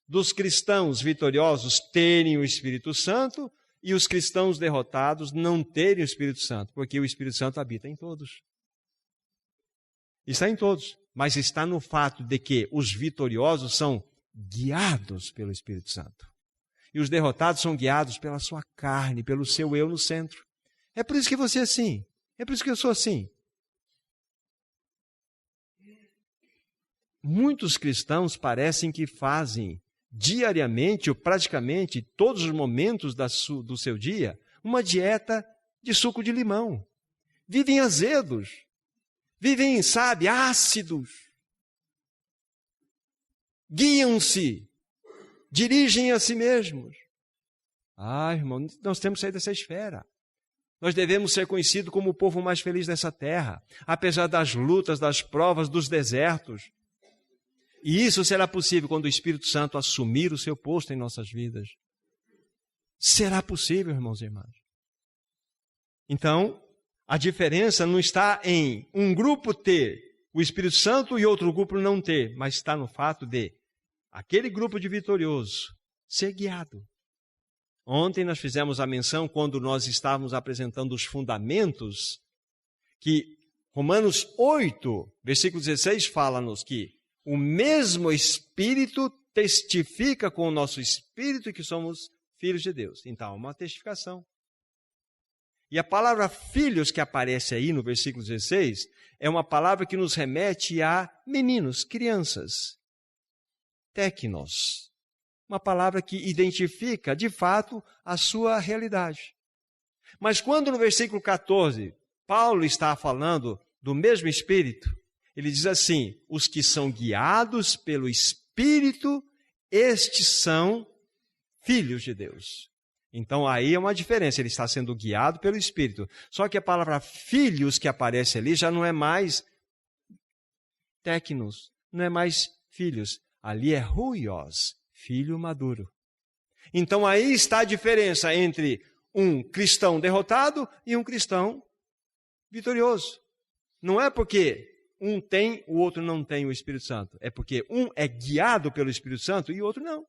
dos cristãos vitoriosos terem o Espírito Santo e os cristãos derrotados não terem o Espírito Santo, porque o Espírito Santo habita em todos. Está em todos, mas está no fato de que os vitoriosos são guiados pelo Espírito Santo. E os derrotados são guiados pela sua carne, pelo seu eu no centro. É por isso que você é assim. É por isso que eu sou assim. Muitos cristãos parecem que fazem diariamente ou praticamente todos os momentos do seu dia uma dieta de suco de limão. Vivem azedos. Vivem, ácidos. Guiam-se. Dirigem a si mesmos. Irmão, nós temos que sair dessa esfera. Nós devemos ser conhecidos como o povo mais feliz dessa terra, apesar das lutas, das provas, dos desertos. E isso será possível quando o Espírito Santo assumir o seu posto em nossas vidas. Será possível, irmãos e irmãs. Então, a diferença não está em um grupo ter o Espírito Santo e outro grupo não ter, mas está no fato de aquele grupo de vitorioso ser guiado. Ontem nós fizemos a menção, quando nós estávamos apresentando os fundamentos, que Romanos 8, versículo 16, fala-nos que o mesmo Espírito testifica com o nosso Espírito que somos filhos de Deus. Então, há uma testificação. E a palavra filhos que aparece aí no versículo 16 é uma palavra que nos remete a meninos, crianças. Teknos. Uma palavra que identifica, de fato, a sua realidade. Mas quando no versículo 14, Paulo está falando do mesmo Espírito, ele diz assim: os que são guiados pelo Espírito, estes são filhos de Deus. Então aí é uma diferença, ele está sendo guiado pelo Espírito. Só que a palavra filhos que aparece ali já não é mais teknos, não é mais filhos. Ali é huios, filho maduro. Então aí está a diferença entre um cristão derrotado e um cristão vitorioso. Não é porque um tem, o outro não tem o Espírito Santo. É porque um é guiado pelo Espírito Santo e o outro não.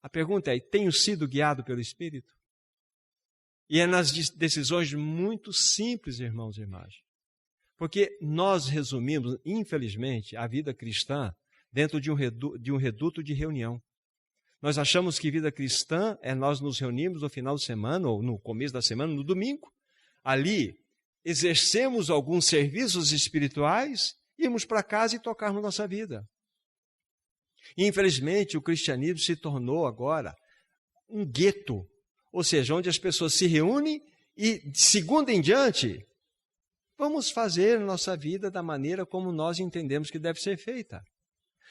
A pergunta é: tenho sido guiado pelo Espírito? E é nas decisões muito simples, irmãos e irmãs. Porque nós resumimos, infelizmente, a vida cristã dentro de um reduto de reunião. Nós achamos que vida cristã é nós nos reunirmos no final de semana ou no começo da semana, no domingo. Ali, exercemos alguns serviços espirituais, irmos para casa e tocarmos nossa vida. E, infelizmente, o cristianismo se tornou agora um gueto, ou seja, onde as pessoas se reúnem e, de segunda em diante, vamos fazer nossa vida da maneira como nós entendemos que deve ser feita.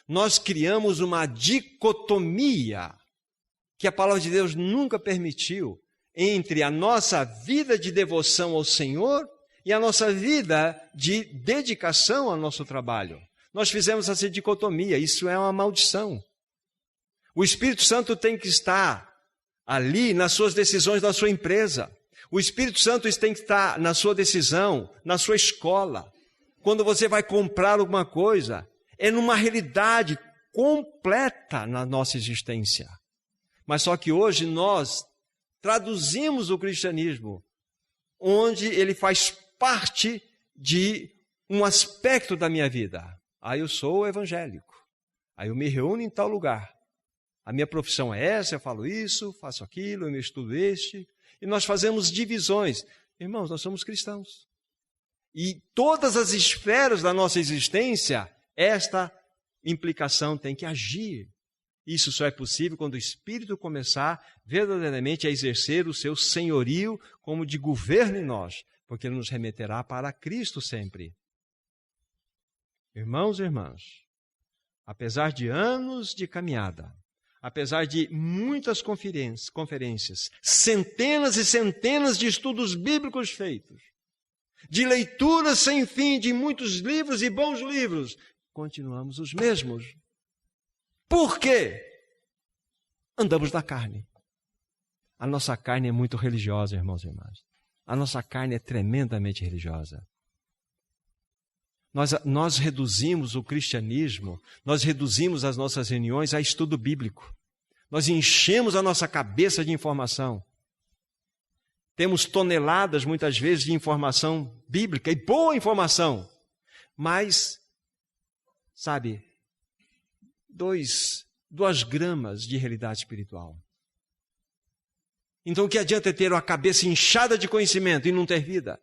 Nós criamos uma dicotomia que a palavra de Deus nunca permitiu entre a nossa vida de devoção ao Senhor e a nossa vida de dedicação ao nosso trabalho. Nós fizemos essa dicotomia, isso é uma maldição. O Espírito Santo tem que estar ali nas suas decisões da sua empresa. O Espírito Santo tem que estar na sua decisão, na sua escola. Quando você vai comprar alguma coisa, é numa realidade completa na nossa existência. Mas só que hoje nós traduzimos o cristianismo, onde ele faz parte de um aspecto da minha vida. Eu sou evangélico, eu me reúno em tal lugar. A minha profissão é essa, eu falo isso, faço aquilo, eu estudo este. E nós fazemos divisões. Irmãos, nós somos cristãos. E todas as esferas da nossa existência, esta implicação tem que agir. Isso só é possível quando o Espírito começar verdadeiramente a exercer o seu senhorio como de governo em nós, porque ele nos remeterá para Cristo sempre. Irmãos e irmãs, apesar de anos de caminhada, apesar de muitas conferências, centenas e centenas de estudos bíblicos feitos, de leituras sem fim de muitos livros e bons livros, continuamos os mesmos. Por quê? Andamos na carne. A nossa carne é muito religiosa, irmãos e irmãs. A nossa carne é tremendamente religiosa. Nós reduzimos o cristianismo, nós reduzimos as nossas reuniões a estudo bíblico. Nós enchemos a nossa cabeça de informação. Temos toneladas, muitas vezes, de informação bíblica, e boa informação. Mas, sabe, 2 gramas de realidade espiritual. Então, o que adianta ter a cabeça inchada de conhecimento e não ter vida?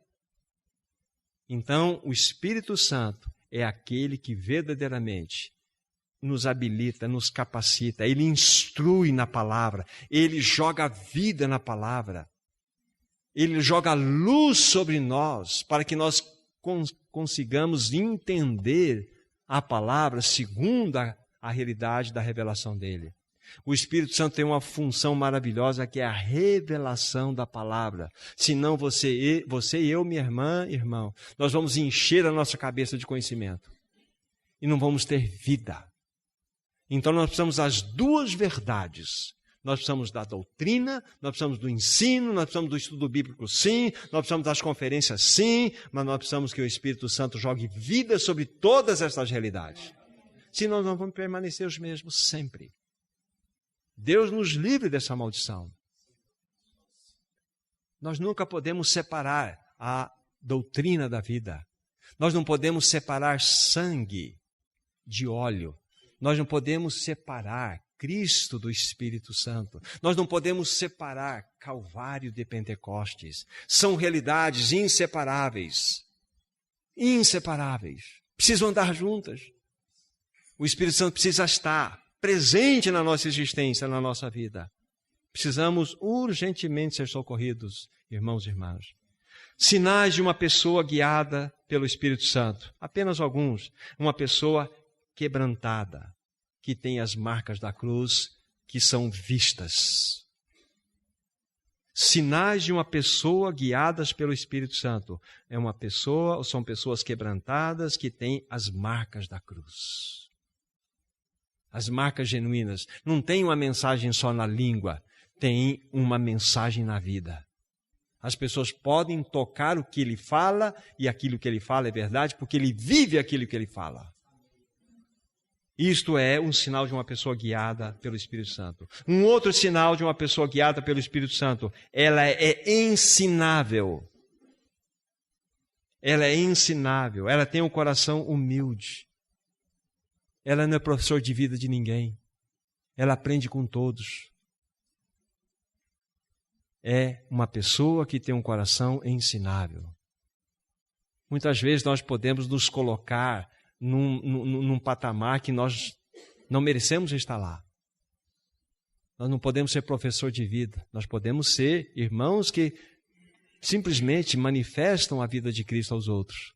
Então, o Espírito Santo é aquele que verdadeiramente nos habilita, nos capacita, ele instrui na palavra, ele joga vida na palavra, ele joga luz sobre nós para que nós consigamos entender a palavra segundo a realidade da revelação dele. O Espírito Santo tem uma função maravilhosa que é a revelação da palavra. Senão você e eu, minha irmã, irmão, nós vamos encher a nossa cabeça de conhecimento e não vamos ter vida. Então nós precisamos das 2 verdades. Nós precisamos da doutrina, nós precisamos do ensino, nós precisamos do estudo bíblico, sim, nós precisamos das conferências, sim, mas nós precisamos que o Espírito Santo jogue vida sobre todas essas realidades. Senão nós vamos permanecer os mesmos sempre. Deus nos livre dessa maldição. Nós nunca podemos separar a doutrina da vida. Nós não podemos separar sangue de óleo. Nós não podemos separar Cristo do Espírito Santo. Nós não podemos separar Calvário de Pentecostes. São realidades inseparáveis. Inseparáveis. Precisam andar juntas. O Espírito Santo precisa estar presente na nossa existência, na nossa vida. Precisamos urgentemente ser socorridos, irmãos e irmãs. Sinais de uma pessoa guiada pelo Espírito Santo. Apenas alguns. Uma pessoa quebrantada, que tem as marcas da cruz que são vistas. Sinais de uma pessoa guiadas pelo Espírito Santo. São pessoas quebrantadas que têm as marcas da cruz. As marcas genuínas. Não tem uma mensagem só na língua, tem uma mensagem na vida. As pessoas podem tocar o que ele fala, e aquilo que ele fala é verdade, porque ele vive aquilo que ele fala. Isto é um sinal de uma pessoa guiada pelo Espírito Santo. Um outro sinal de uma pessoa guiada pelo Espírito Santo, ela é ensinável. Ela é ensinável, ela tem um coração humilde. Ela não é professor de vida de ninguém. Ela aprende com todos. É uma pessoa que tem um coração ensinável. Muitas vezes nós podemos nos colocar num patamar que nós não merecemos estar lá. Nós não podemos ser professor de vida. Nós podemos ser irmãos que simplesmente manifestam a vida de Cristo aos outros.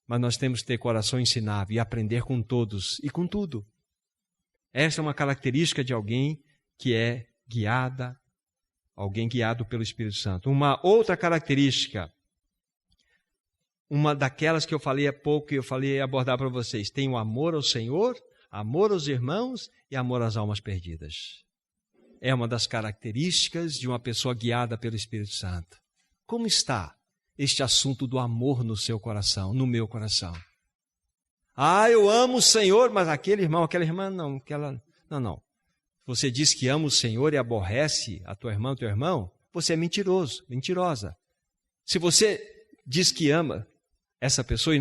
Mas nós temos que ter coração ensinável e aprender com todos e com tudo. Esta é uma característica de alguém que é alguém guiado pelo Espírito Santo. Uma outra característica, uma daquelas que eu falei há pouco e eu falei abordar para vocês, tem o amor ao Senhor, amor aos irmãos e amor às almas perdidas. É uma das características de uma pessoa guiada pelo Espírito Santo. Como está este assunto do amor no seu coração, no meu coração? Eu amo o Senhor, mas aquele irmão, aquela irmã, não. Não. Você diz que ama o Senhor e aborrece a tua irmã, teu irmão, você é mentiroso, mentirosa. Se você diz que ama essa pessoa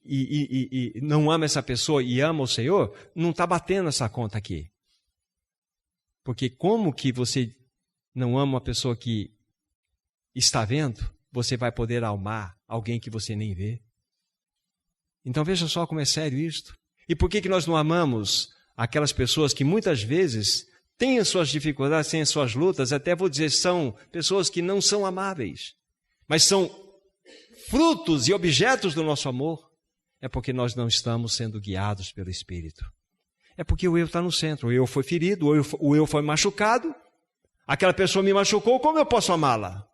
e não ama essa pessoa e ama o Senhor, não está batendo essa conta aqui. Porque como que você não ama uma pessoa que está vendo, você vai poder amar alguém que você nem vê? Então veja só como é sério isto. E por que nós não amamos aquelas pessoas que muitas vezes têm as suas dificuldades, têm as suas lutas, até vou dizer, são pessoas que não são amáveis, mas são frutos e objetos do nosso amor? É porque nós não estamos sendo guiados pelo Espírito. É porque o eu está no centro, o eu foi ferido, o eu foi machucado, aquela pessoa me machucou, como eu posso amá-la?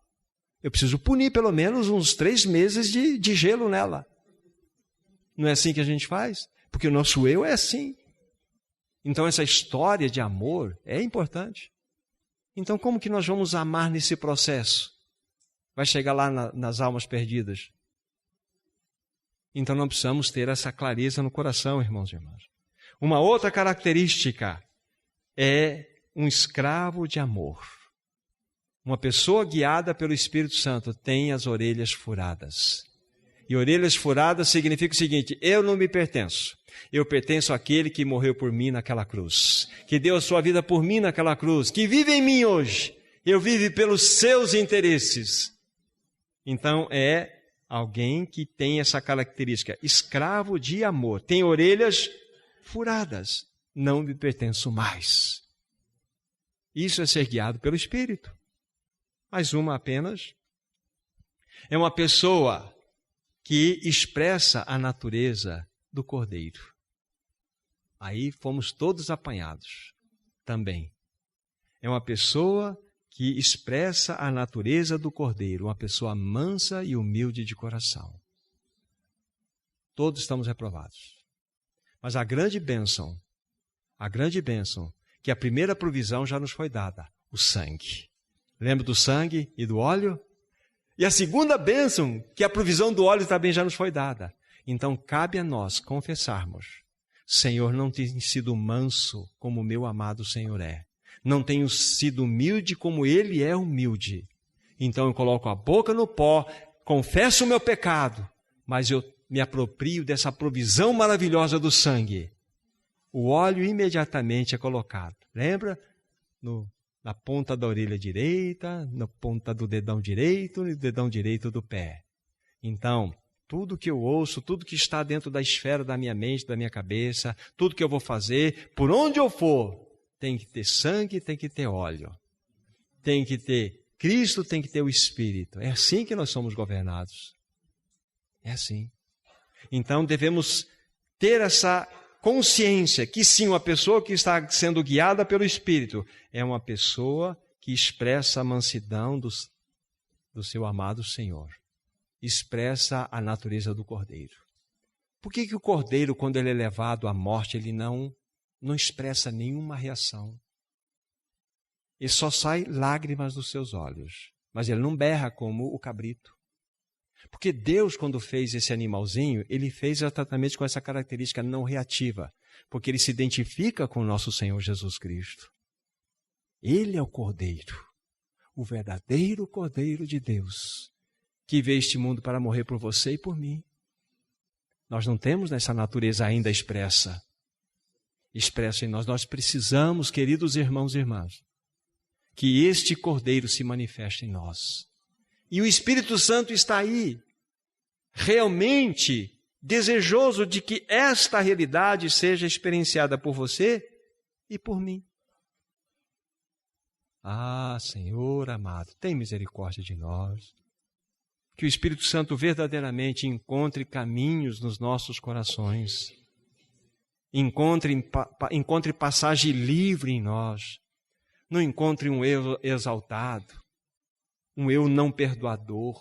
Eu preciso punir pelo menos uns 3 meses de gelo nela. Não é assim que a gente faz? Porque o nosso eu é assim. Então essa história de amor é importante. Então como que nós vamos amar nesse processo? Vai chegar lá nas almas perdidas. Então nós precisamos ter essa clareza no coração, irmãos e irmãs. Uma outra característica é um escravo de amor. Uma pessoa guiada pelo Espírito Santo tem as orelhas furadas. E orelhas furadas significa o seguinte: eu não me pertenço. Eu pertenço àquele que morreu por mim naquela cruz, que deu a sua vida por mim naquela cruz, que vive em mim hoje. Eu vivo pelos seus interesses. Então é alguém que tem essa característica, escravo de amor, tem orelhas furadas, não me pertenço mais. Isso é ser guiado pelo Espírito. Mais uma apenas. É uma pessoa que expressa a natureza do Cordeiro. Aí fomos todos apanhados também. É uma pessoa que expressa a natureza do Cordeiro, uma pessoa mansa e humilde de coração. Todos estamos reprovados. Mas a grande bênção, que a primeira provisão já nos foi dada, o sangue. Lembra do sangue e do óleo? E a segunda bênção, que a provisão do óleo também já nos foi dada. Então cabe a nós confessarmos: Senhor, não tenho sido manso como o meu amado Senhor é. Não tenho sido humilde como Ele é humilde. Então eu coloco a boca no pó, confesso o meu pecado, mas eu me aproprio dessa provisão maravilhosa do sangue. o óleo imediatamente é colocado. Lembra? Na ponta da orelha direita, na ponta do dedão direito e no dedão direito do pé. Então, tudo que eu ouço, tudo que está dentro da esfera da minha mente, da minha cabeça, tudo que eu vou fazer, por onde eu for, tem que ter sangue, tem que ter óleo. Tem que ter Cristo, tem que ter o Espírito. É assim que nós somos governados. É assim. Então, devemos ter essa consciência que sim, uma pessoa que está sendo guiada pelo Espírito é uma pessoa que expressa a mansidão do seu amado Senhor. Expressa a natureza do Cordeiro. Por que o Cordeiro, quando ele é levado à morte, ele não expressa nenhuma reação? E só sai lágrimas dos seus olhos. Mas ele não berra como o cabrito. Porque Deus, quando fez esse animalzinho, ele fez exatamente com essa característica não reativa. Porque ele se identifica com o nosso Senhor Jesus Cristo. Ele é o Cordeiro, o verdadeiro Cordeiro de Deus, que veio este mundo para morrer por você e por mim. Nós não temos essa natureza ainda expressa em nós. Nós precisamos, queridos irmãos e irmãs, que este Cordeiro se manifeste em nós. E o Espírito Santo está aí, realmente desejoso de que esta realidade seja experienciada por você e por mim. Ah, Senhor amado, tem misericórdia de nós. Que o Espírito Santo verdadeiramente encontre caminhos nos nossos corações. Encontre passagem livre em nós. Não encontre um eu exaltado, um eu não perdoador,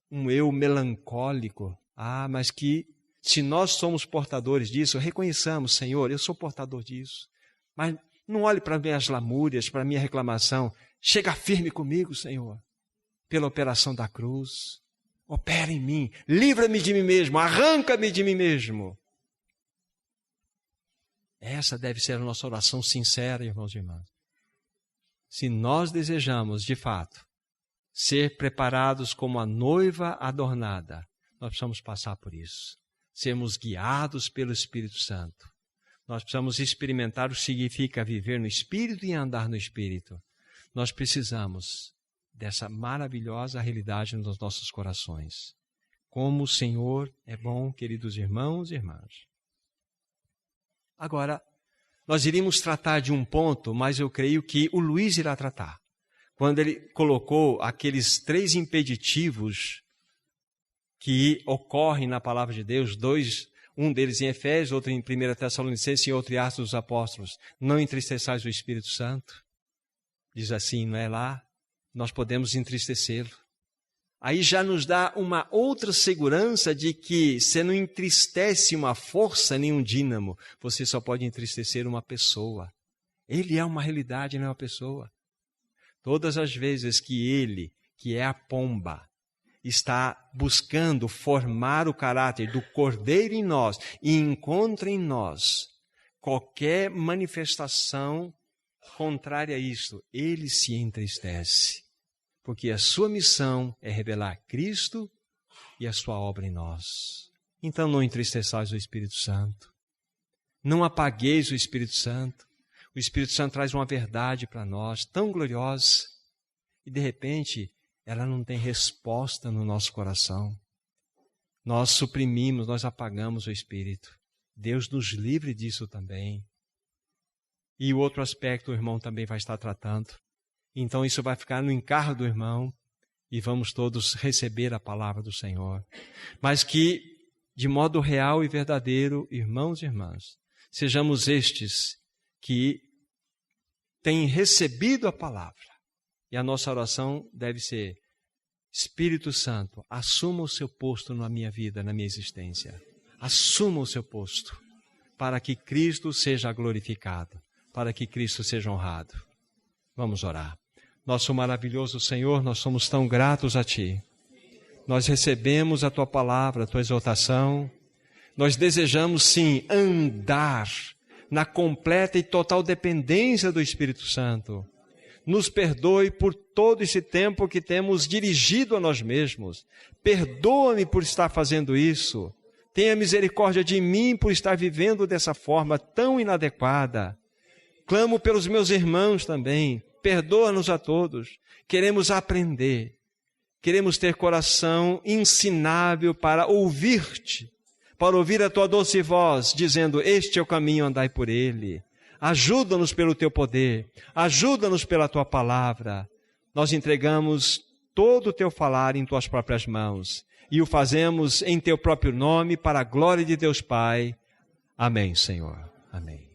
um eu melancólico. Ah, mas que se nós somos portadores disso, reconheçamos, Senhor, eu sou portador disso. Mas não olhe para minhas lamúrias, para minha reclamação. Chega firme comigo, Senhor, pela operação da cruz. Opera em mim, livra-me de mim mesmo, arranca-me de mim mesmo. Essa deve ser a nossa oração sincera, irmãos e irmãs. Se nós desejamos, de fato, ser preparados como a noiva adornada, nós precisamos passar por isso. Sermos guiados pelo Espírito Santo. Nós precisamos experimentar o que significa viver no Espírito e andar no Espírito. Nós precisamos dessa maravilhosa realidade nos nossos corações. Como o Senhor é bom, queridos irmãos e irmãs. Agora, nós iríamos tratar de um ponto, mas eu creio que o Luiz irá tratar. Quando ele colocou aqueles 3 impeditivos que ocorrem na palavra de Deus, um deles em Efésios, outro em 1 Tessalonicenses e outro em Atos dos Apóstolos. Não entristeçais o Espírito Santo. Diz assim, não é lá? Nós podemos entristecê-lo. Aí já nos dá uma outra segurança de que você não entristece uma força nem um dínamo, você só pode entristecer uma pessoa. Ele é uma realidade, não é uma pessoa. Todas as vezes que ele, que é a pomba, está buscando formar o caráter do Cordeiro em nós e encontra em nós qualquer manifestação contrária a isto, ele se entristece. Porque a sua missão é revelar Cristo e a sua obra em nós. Então não entristeçais o Espírito Santo. Não apagueis o Espírito Santo. O Espírito Santo traz uma verdade para nós tão gloriosa e de repente ela não tem resposta no nosso coração. Nós suprimimos, nós apagamos o Espírito. Deus nos livre disso também. E o outro aspecto o irmão também vai estar tratando. Então isso vai ficar no encargo do irmão e vamos todos receber a palavra do Senhor. Mas que, de modo real e verdadeiro, irmãos e irmãs, sejamos estes que têm recebido a palavra. E a nossa oração deve ser: Espírito Santo, assuma o seu posto na minha vida, na minha existência. Assuma o seu posto, para que Cristo seja glorificado, para que Cristo seja honrado. Vamos orar. Nosso maravilhoso Senhor, nós somos tão gratos a Ti. Nós recebemos a Tua palavra, a Tua exortação. Nós desejamos, sim, andar na completa e total dependência do Espírito Santo. Nos perdoe por todo esse tempo que temos dirigido a nós mesmos. Perdoa-me por estar fazendo isso. Tenha misericórdia de mim por estar vivendo dessa forma tão inadequada. Clamo pelos meus irmãos também. Perdoa-nos a todos. Queremos aprender. Queremos ter coração ensinável para ouvir-te, para ouvir a tua doce voz, dizendo: este é o caminho, andai por ele. Ajuda-nos pelo teu poder. Ajuda-nos pela tua palavra. Nós entregamos todo o teu falar em tuas próprias mãos e o fazemos em teu próprio nome, para a glória de Deus Pai. Amém, Senhor. Amém.